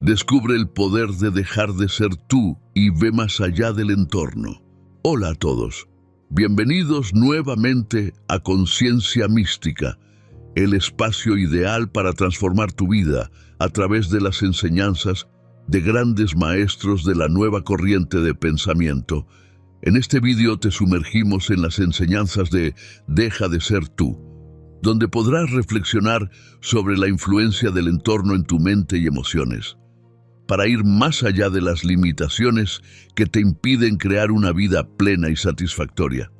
Descubre el poder de dejar de ser tú y ve más allá del entorno. Hola a todos. Bienvenidos nuevamente a Conciencia Mística, el espacio ideal para transformar tu vida a través de las enseñanzas de grandes maestros de la nueva corriente de pensamiento. En este vídeo te sumergimos en las enseñanzas de Deja de ser tú, donde podrás reflexionar sobre la influencia del entorno en tu mente y emociones, para ir más allá de las limitaciones que te impiden crear una vida plena y satisfactoria.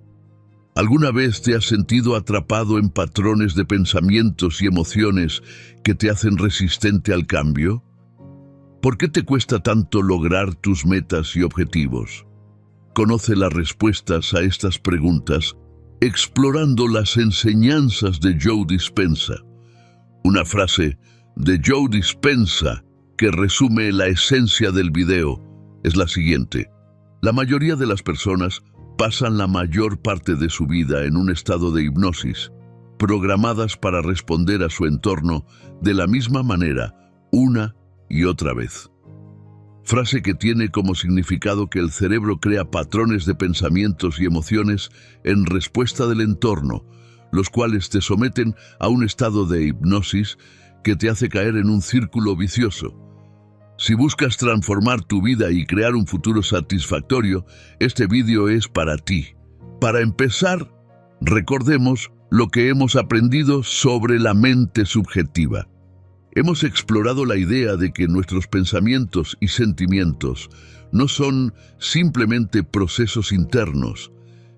¿Alguna vez te has sentido atrapado en patrones de pensamientos y emociones que te hacen resistente al cambio? ¿Por qué te cuesta tanto lograr tus metas y objetivos? Conoce las respuestas a estas preguntas explorando las enseñanzas de Joe Dispenza. Una frase de Joe Dispenza que resume la esencia del video es la siguiente: la mayoría de las personas pasan la mayor parte de su vida en un estado de hipnosis, programadas para responder a su entorno de la misma manera una y otra vez. Frase que tiene como significado que el cerebro crea patrones de pensamientos y emociones en respuesta del entorno, los cuales te someten a un estado de hipnosis que te hace caer en un círculo vicioso. Si buscas transformar tu vida y crear un futuro satisfactorio, este vídeo es para ti. Para empezar, recordemos lo que hemos aprendido sobre la mente subjetiva. Hemos explorado la idea de que nuestros pensamientos y sentimientos no son simplemente procesos internos,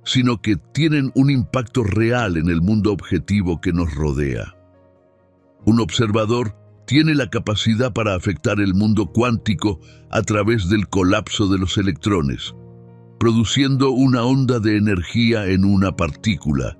sino que tienen un impacto real en el mundo objetivo que nos rodea. Un observador tiene la capacidad para afectar el mundo cuántico a través del colapso de los electrones, produciendo una onda de energía en una partícula.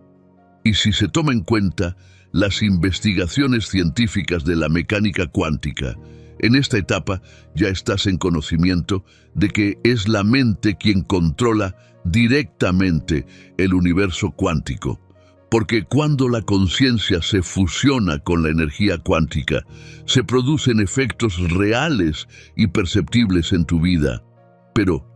Y si se toma en cuenta las investigaciones científicas de la mecánica cuántica, en esta etapa ya estás en conocimiento de que es la mente quien controla directamente el universo cuántico. Porque cuando la conciencia se fusiona con la energía cuántica, se producen efectos reales y perceptibles en tu vida. Pero,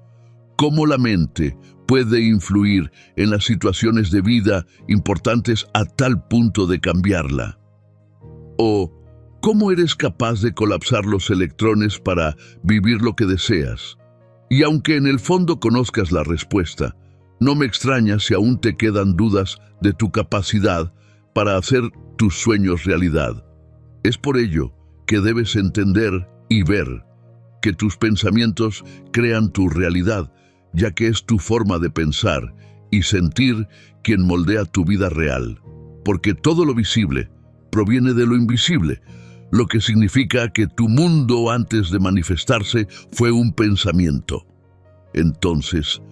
¿cómo la mente puede influir en las situaciones de vida importantes a tal punto de cambiarla? ¿O cómo eres capaz de colapsar los electrones para vivir lo que deseas? Y aunque en el fondo conozcas la respuesta, no me extraña si aún te quedan dudas de tu capacidad para hacer tus sueños realidad. Es por ello que debes entender y ver que tus pensamientos crean tu realidad, ya que es tu forma de pensar y sentir quien moldea tu vida real. Porque todo lo visible proviene de lo invisible, lo que significa que tu mundo antes de manifestarse fue un pensamiento. Entonces,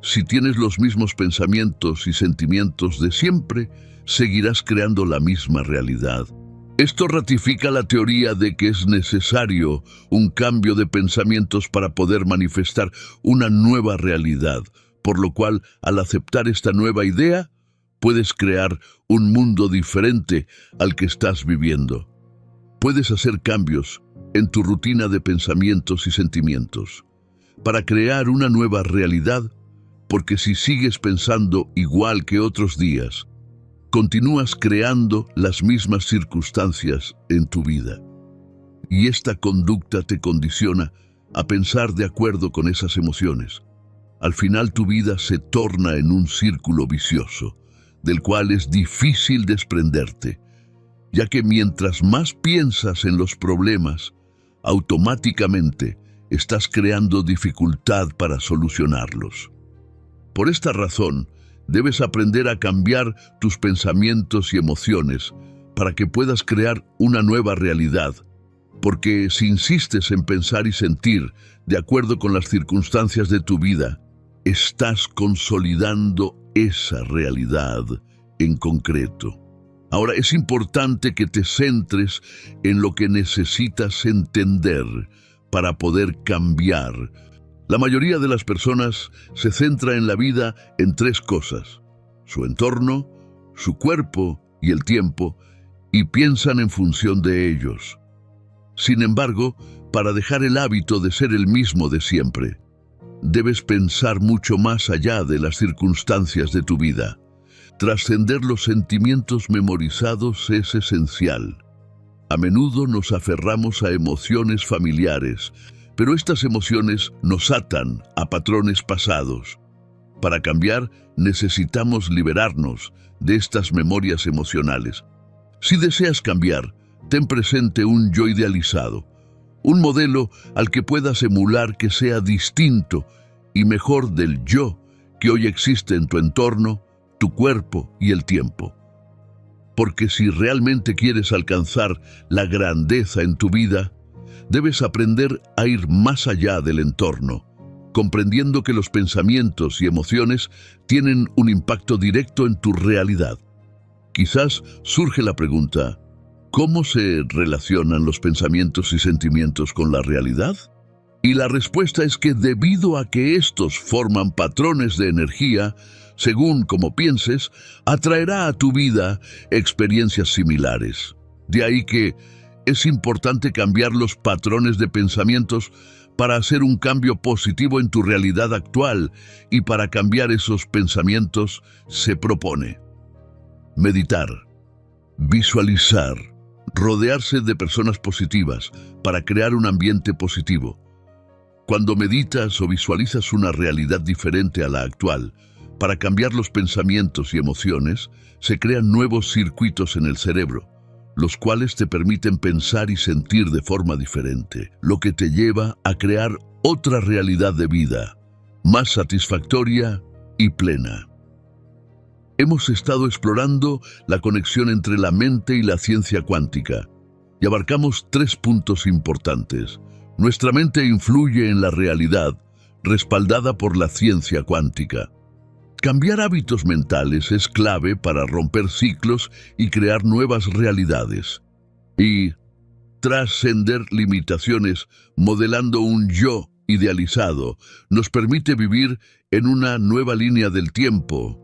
si tienes los mismos pensamientos y sentimientos de siempre, seguirás creando la misma realidad. Esto ratifica la teoría de que es necesario un cambio de pensamientos para poder manifestar una nueva realidad, por lo cual, al aceptar esta nueva idea, puedes crear un mundo diferente al que estás viviendo. Puedes hacer cambios en tu rutina de pensamientos y sentimientos para crear una nueva realidad. Porque si sigues pensando igual que otros días, continúas creando las mismas circunstancias en tu vida. Y esta conducta te condiciona a pensar de acuerdo con esas emociones. Al final tu vida se torna en un círculo vicioso, del cual es difícil desprenderte, ya que mientras más piensas en los problemas, automáticamente estás creando dificultad para solucionarlos. Por esta razón, debes aprender a cambiar tus pensamientos y emociones para que puedas crear una nueva realidad. Porque si insistes en pensar y sentir de acuerdo con las circunstancias de tu vida, estás consolidando esa realidad en concreto. Ahora, es importante que te centres en lo que necesitas entender para poder cambiar. La mayoría de las personas se centra en la vida en tres cosas: su entorno, su cuerpo y el tiempo, y piensan en función de ellos. Sin embargo, para dejar el hábito de ser el mismo de siempre. Debes pensar mucho más allá de las circunstancias de tu vida. Trascender los sentimientos memorizados es esencial. A menudo nos aferramos a emociones familiares, pero estas emociones nos atan a patrones pasados. Para cambiar, necesitamos liberarnos de estas memorias emocionales. Si deseas cambiar, ten presente un yo idealizado, un modelo al que puedas emular que sea distinto y mejor del yo que hoy existe en tu entorno, tu cuerpo y el tiempo. Porque si realmente quieres alcanzar la grandeza en tu vida, debes aprender a ir más allá del entorno, comprendiendo que los pensamientos y emociones tienen un impacto directo en tu realidad. Quizás surge la pregunta, ¿cómo se relacionan los pensamientos y sentimientos con la realidad? Y la respuesta es que debido a que estos forman patrones de energía, según como pienses, atraerá a tu vida experiencias similares. De ahí que es importante cambiar los patrones de pensamientos para hacer un cambio positivo en tu realidad actual, y para cambiar esos pensamientos se propone meditar, visualizar, rodearse de personas positivas para crear un ambiente positivo. Cuando meditas o visualizas una realidad diferente a la actual, para cambiar los pensamientos y emociones, se crean nuevos circuitos en el cerebro, los cuales te permiten pensar y sentir de forma diferente, lo que te lleva a crear otra realidad de vida, más satisfactoria y plena. Hemos estado explorando la conexión entre la mente y la ciencia cuántica, y abarcamos 3 puntos importantes. Nuestra mente influye en la realidad, respaldada por la ciencia cuántica. Cambiar hábitos mentales es clave para romper ciclos y crear nuevas realidades. Y trascender limitaciones, modelando un yo idealizado, nos permite vivir en una nueva línea del tiempo.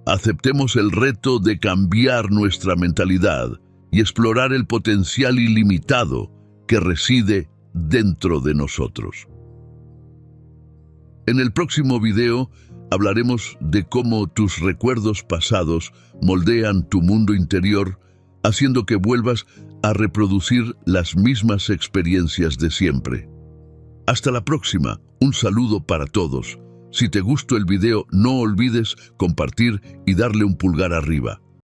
Aceptemos el reto de cambiar nuestra mentalidad y explorar el potencial ilimitado que reside dentro de nosotros. En el próximo video hablaremos de cómo tus recuerdos pasados moldean tu mundo interior, haciendo que vuelvas a reproducir las mismas experiencias de siempre. Hasta la próxima, un saludo para todos. Si te gustó el video, no olvides compartir y darle un pulgar arriba.